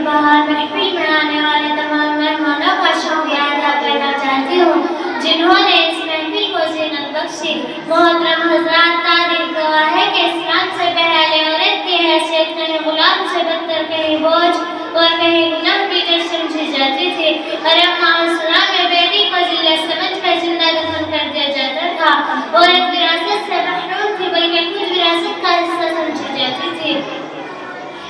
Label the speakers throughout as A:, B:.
A: بہار محفل میں آنے والے تمام مہمانوں کا شکریہ ادا کرنا چاہتی ہوں جنہوں نے اس محفل کو زینت بخشی۔ محترم حضرات، تاریخ گواہ ہے کہ اسلام سے پہلے عورت کی حیثیت کہیں غلام سے بدتر، کہیں بوجھ اور کہیں گناہ کی جڑ سمجھی جاتی تھی۔ عرب معاشرہ میں بیٹی کو ذلت سمجھ کر زندہ دفن کر دیا جاتا تھا۔ عورت وراثت سے محروم تھی بلکہ خود وراثت کا حصہ سمجھی جاتی تھی۔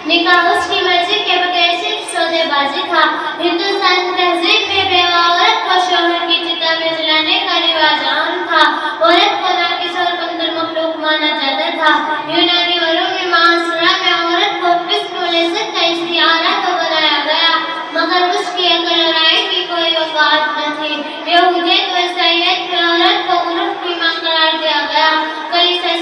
A: نکاح اس کی مرضی کے بغیر صرف سودے بازی تھا۔ ہندوستان تہذیب میں بیوہ عورت کو شوہر کی چتا میں جلانے کا رواج عام تھا۔ عورت کو ناقص اور کمتر مخلوق مانا جاتا تھا۔ یونانی اور رومی معاشرہ میں عورت کو حسن و لذت کا استعارہ تو بنایا گیا مگر اس کی عقل اور رائے کی کوئی وقعت نہ تھی۔ یہودیت و عیسائیت میں عورت کو گناہ کی ماں قرار دیا گیا۔ کلیسا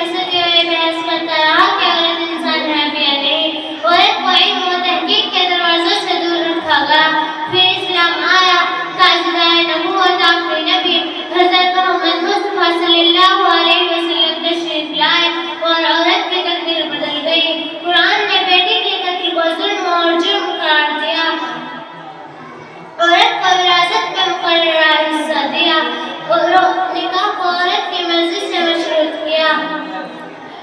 A: صدیوں یہ بحث کرتا رہا کہ عورت انسان ہے بھی یا نہیں۔ عورت کو علم و تحقیق کے دروازوں سے دور رکھا گیا۔ پھر اسلام آیا، تاجدار نبوت آخری نبی حضرت محمد مصطفیٰ صلی اللہ علیہ وسلم تشریف لائے اور عورت کی تقدیر بدل گئی۔ قرآن نے بیٹی کے قتل کو ظلم اور جرم قرار دیا، عورت کو وراثت میں مقررہ حصہ دیا اور نکاح کو عورت کی مرضی سے مشروط کیا،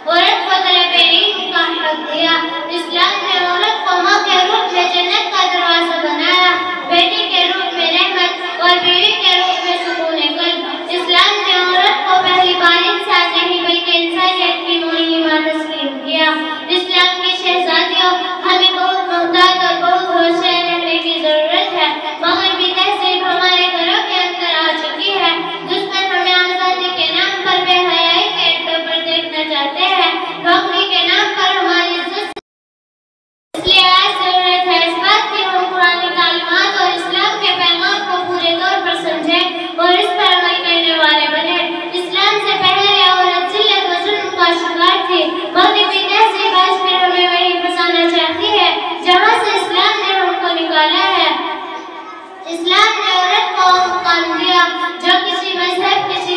A: عورت کو طلب علم کا حق دیا۔ اسلام نے عورت کو ماں کے روپ میں جنت کا دروازہ بنایا، بیٹی کے روپ میں رحمت اور بیوی کے روپ میں سکون قلب۔ اسلام نے عورت کو پہلی بار انسان نہیں بلکہ انسانیت کی معلمہ تسلیم کیا۔ اسلام کی شہزادیوں، ہمیں بہت محتاط اور بہت ہوشیار رہنے کی ضرورت ہے۔ مغربی تہذیب ہمارے گھروں کے اندر آ چکی ہے۔ دشمن ہمیں آزادی کے نام پر بے حیائی کے اڈوں پر دیکھنا چاہتے ہیں، نوکری کے نام پر ہماری عزت، اس لیے آج ضرورت ہے اس بات کی ہم قرآن تعلیمات اور اسلام کے پیغام کو پورے طور پر سمجھیں اور اس پر عمل کرنے والے بنیں۔ اسلام سے پہلے عورت ذلت و ظلم کا شکار تھی۔ مغربی تہذیب آج پھر ہمیں وہیں پھنسانا چاہتی ہے جہاں سے اسلام نے ہم کو نکالا ہے۔ اسلام نے عورت کو وہ مقام دیا جو کسی مذہب، کسی